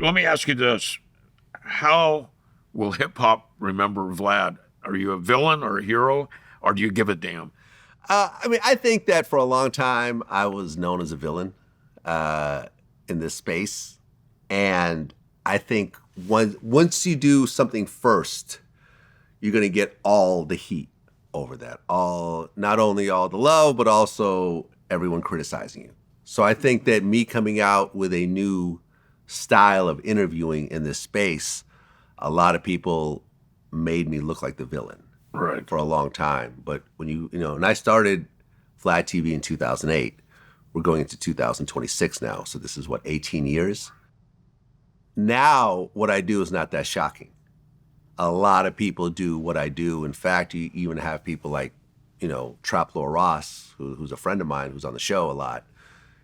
let me ask you this. How will hip-hop remember Vlad? Are you a villain or a hero, or do you give a damn? I mean, I think that for a long time, I was known as a villain in this space. And I think once you do something first, you're going to get all the heat over that. Not only all the love, but also everyone criticizing you. So I think that me coming out with a new style of interviewing in this space, a lot of people made me look like the villain for a long time. But when and I started Vlad TV in 2008, we're going into 2026 now. So this is 18 years. Now what I do is not that shocking. A lot of people do what I do. In fact, you even have people like, Traplo Ross, who's a friend of mine who's on the show a lot.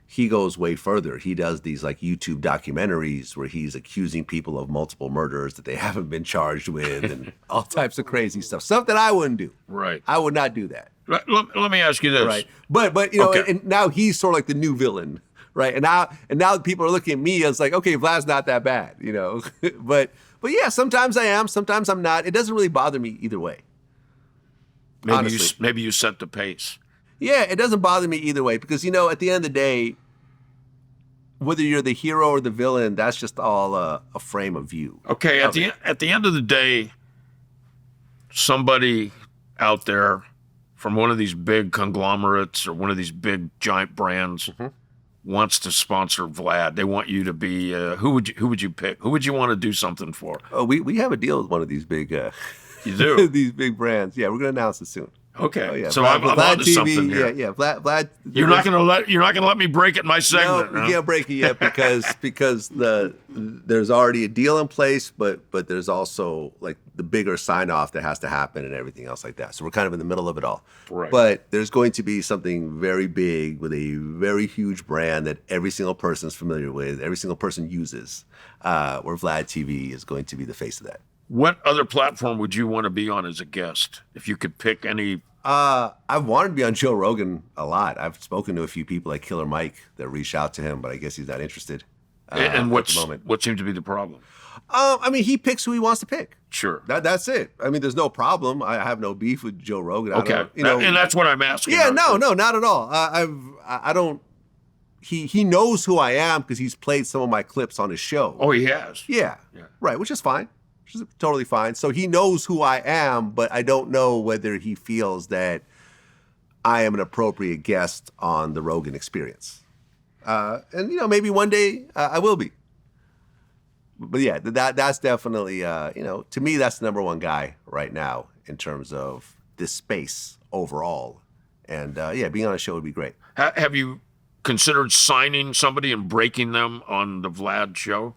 He goes way further. He does these like YouTube documentaries where he's accusing people of multiple murders that they haven't been charged with and all types of crazy stuff that I wouldn't do. Right. I would not do that. Let me ask you this. Right. But and now he's sort of like the new villain, right? And now people are looking at me as like, okay, Vlad's not that bad, but yeah, sometimes I am, sometimes I'm not. It doesn't really bother me either way. Maybe you set the pace. Yeah, it doesn't bother me either way because, at the end of the day, whether you're the hero or the villain, that's just all a frame of view. Okay, at the end of the day, somebody out there from one of these big conglomerates or one of these big giant brands wants to sponsor Vlad. They want you to be who would you pick? Who would you want to do something for? Oh, we have a deal with one of these big you do these big brands. Yeah, we're gonna announce it soon. Okay, oh, yeah. So I'm onto TV, something here. Yeah. Vlad. You're not gonna let me break it in my segment. No, you can't break it yet because there's already a deal in place, but there's also like the bigger sign off that has to happen and everything else like that. So we're kind of in the middle of it all. Right. But there's going to be something very big with a very huge brand that every single person is familiar with, every single person uses, where Vlad TV is going to be the face of that. What other platform would you want to be on as a guest if you could pick any? I've wanted to be on Joe Rogan a lot. I've spoken to a few people like Killer Mike that reached out to him, but I guess he's not interested. And what seems to be the problem? I mean, he picks who he wants to pick. Sure. That's it. I mean, there's no problem. I have no beef with Joe Rogan. Okay. And that's what I'm asking. Yeah, no, not at all. I don't. He knows who I am because he's played some of my clips on his show. Oh, he has? Yeah. Right, which is fine. Which is totally fine. So he knows who I am, but I don't know whether he feels that I am an appropriate guest on the Rogan Experience. And maybe one day I will be. But yeah, that's definitely to me that's the number one guy right now in terms of this space overall. And being on a show would be great. Have you considered signing somebody and breaking them on the Vlad show?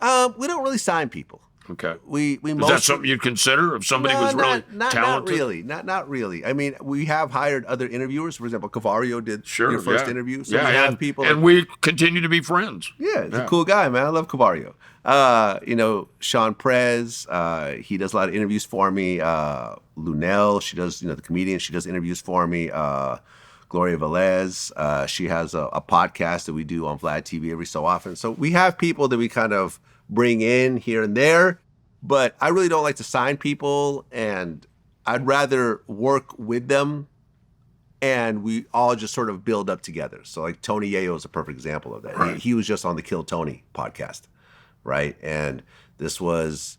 We don't really sign people. Okay. We Is that something you'd consider if somebody was really talented? Not really. I mean, we have hired other interviewers. For example, Cavario did your first interview. So we have people. And we continue to be friends. Yeah, he's a cool guy, man. I love Cavario. Sean Prez, he does a lot of interviews for me. Lunel, she does, the comedian, she does interviews for me. Gloria Velez, she has a podcast that we do on Vlad TV every so often. So we have people that we kind of bring in here and there, but I really don't like to sign people, and I'd rather work with them and we all just sort of build up together. So like Tony Yayo is a perfect example of that. Right. He was just on the Kill Tony podcast, right? And this was,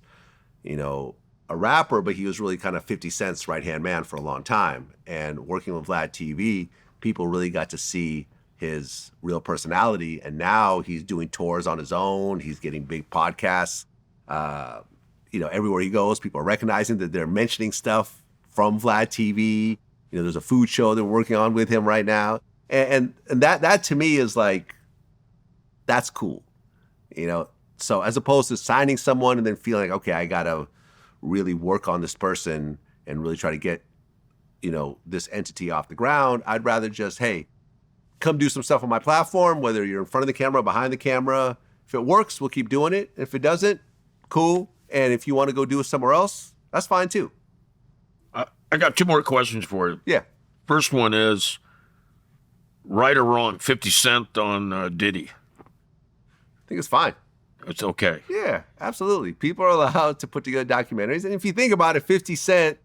a rapper, but he was really kind of 50 Cent's right-hand man for a long time. And working with Vlad TV, people really got to see his real personality, and now he's doing tours on his own. He's getting big podcasts. Everywhere he goes, people are recognizing that they're mentioning stuff from Vlad TV. There's a food show they're working on with him right now, and that to me is like, that's cool, So as opposed to signing someone and then feeling like, okay, I gotta really work on this person and really try to get, this entity off the ground, I'd rather just, hey, come do some stuff on my platform, whether you're in front of the camera, behind the camera. If it works, we'll keep doing it. If it doesn't, cool. And if you want to go do it somewhere else, that's fine too. I got two more questions for you. Yeah. First one is, right or wrong, 50 Cent on Diddy? I think it's fine. It's okay. Yeah, absolutely. People are allowed to put together documentaries. And if you think about it, 50 Cent,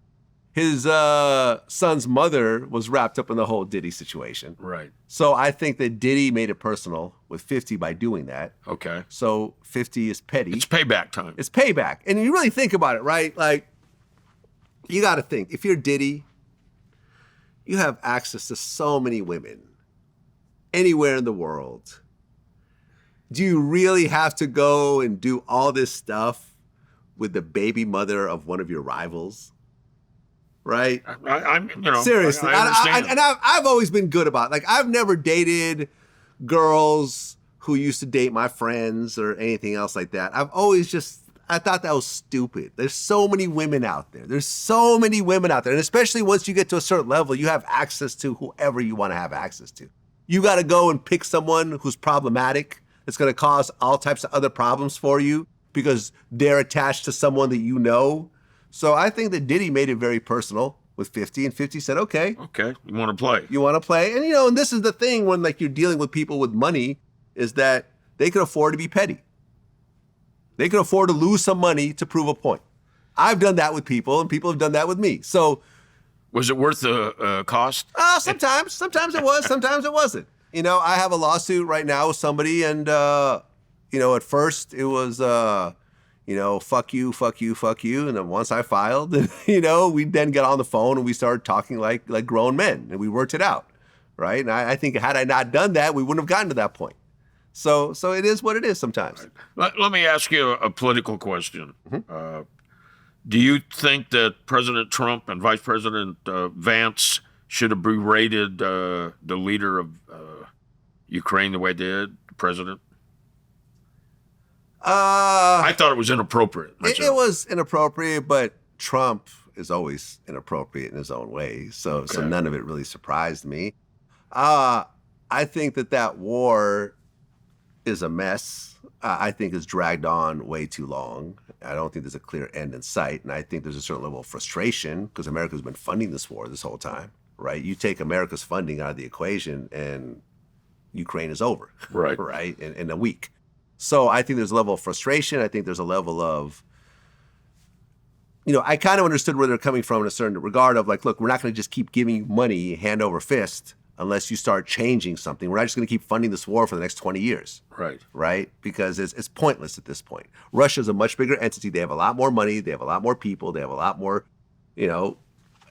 his son's mother was wrapped up in the whole Diddy situation. Right. So I think that Diddy made it personal with 50 by doing that. Okay. So 50 is petty. It's payback time. It's payback. And you really think about it, right? Like, you got to think, if you're Diddy, you have access to so many women anywhere in the world. Do you really have to go and do all this stuff with the baby mother of one of your rivals? Right? I'm, seriously. I understand. I've always been good about it. Like, I've never dated girls who used to date my friends or anything else like that. I thought that was stupid. There's so many women out there. And especially once you get to a certain level, you have access to whoever you want to have access to. You got to go and pick someone who's problematic. It's going to cause all types of other problems for you because they're attached to someone that you know. So I think that Diddy made it very personal with 50, and 50 said, okay. Okay, you want to play. You want to play? And, and this is the thing when, like, you're dealing with people with money is that they can afford to be petty. They can afford to lose some money to prove a point. I've done that with people, and people have done that with me. So, was it worth the cost? Sometimes it was, sometimes it wasn't. I have a lawsuit right now with somebody, and at first it was, fuck you, fuck you, fuck you. And then once I filed, we then got on the phone and we started talking like grown men, and we worked it out, right? And I think had I not done that, we wouldn't have gotten to that point. So it is what it is sometimes. Let me ask you a political question. Mm-hmm. Do you think that President Trump and Vice President Vance should have berated the leader of Ukraine the way they did, the president? I thought it was inappropriate. It was inappropriate, but Trump is always inappropriate in his own way. So none of it really surprised me. I think that war is a mess. I think it's dragged on way too long. I don't think there's a clear end in sight. And I think there's a certain level of frustration because America's been funding this war this whole time, right? You take America's funding out of the equation and Ukraine is over, right? Right? In a week. So I think there's a level of frustration. I think there's a level of, I kind of understood where they're coming from in a certain regard of like, look, we're not going to just keep giving you money hand over fist unless you start changing something. We're not just going to keep funding this war for the next 20 years. Right. Right? Because it's pointless at this point. Russia's a much bigger entity. They have a lot more money. They have a lot more people. They have a lot more,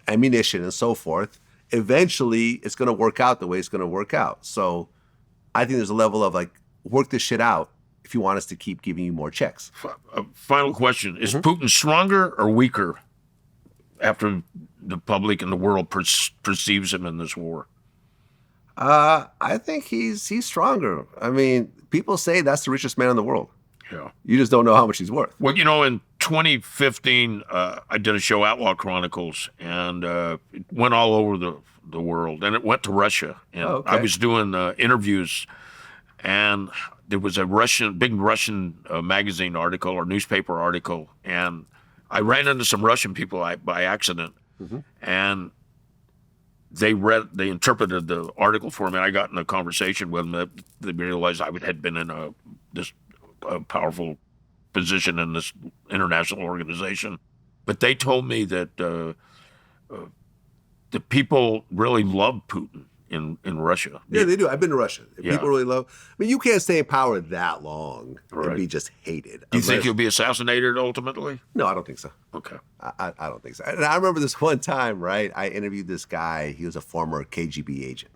ammunition and so forth. Eventually, it's going to work out the way it's going to work out. So I think there's a level of like, work this shit out if you want us to keep giving you more checks. Final question. Is Putin stronger or weaker after the public and the world perceives him in this war? I think he's stronger. I mean, people say that's the richest man in the world. Yeah. You just don't know how much he's worth. Well, in 2015, I did a show, Outlaw Chronicles, and it went all over the world, and it went to Russia. And I was doing interviews, and there was a big Russian magazine article or newspaper article, and I ran into some Russian people by accident, and they interpreted the article for me. I got in a conversation with them. They realized I had been in this powerful position in this international organization, but they told me that the people really love Putin in Russia. Yeah, they do. I've been to Russia. Yeah. People really love. I mean, you can't stay in power that long and be just hated. Do you think you'll be assassinated ultimately? No, I don't think so. Okay. I don't think so. And I remember this one time, right? I interviewed this guy. He was a former KGB agent,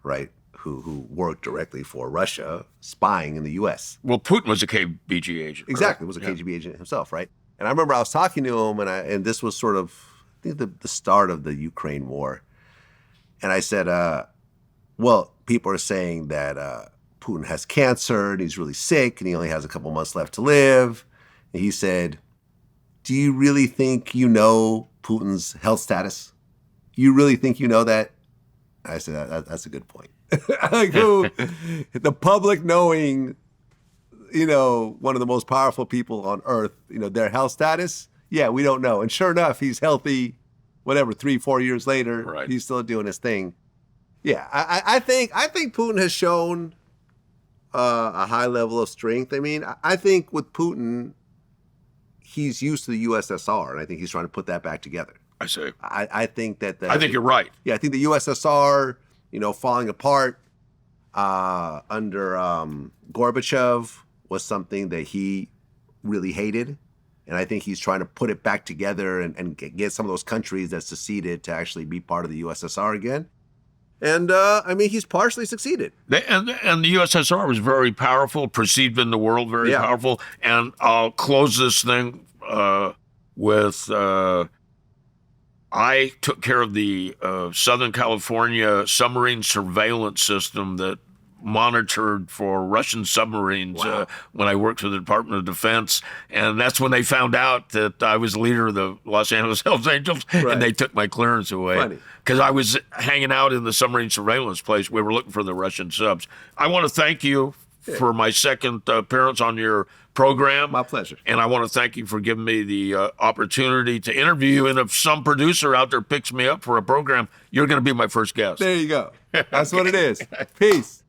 right? Who worked directly for Russia, spying in the U.S. Well, Putin was a KGB agent. Exactly, was a KGB agent himself, right? And I remember I was talking to him, and this was sort of, I think, the start of the Ukraine war. And I said, well, people are saying that Putin has cancer and he's really sick and he only has a couple months left to live. And he said, do you really think you know Putin's health status? You really think you know that? I said, that's a good point. Like, the public knowing, one of the most powerful people on earth, their health status, yeah, we don't know. And sure enough, he's healthy, 3-4 years later, right. He's still doing his thing. Yeah, I think Putin has shown a high level of strength. I mean, I think with Putin, he's used to the USSR, and I think he's trying to put that back together. I see. I think that I think you're right. Yeah, I think the USSR, falling apart under Gorbachev was something that he really hated. And I think he's trying to put it back together and get some of those countries that seceded to actually be part of the USSR again. And I mean, he's partially succeeded. And the USSR was very powerful, perceived in the world very powerful. And I'll close this thing with I took care of the Southern California submarine surveillance system that monitored for Russian submarines when I worked for the Department of Defense. And that's when they found out that I was leader of the Los Angeles Hells Angels, and they took my clearance away. Because I was hanging out in the submarine surveillance place. We were looking for the Russian subs. I want to thank you for my second appearance on your program. My pleasure. And I want to thank you for giving me the opportunity to interview you. And if some producer out there picks me up for a program, you're going to be my first guest. There you go. That's what it is. Peace.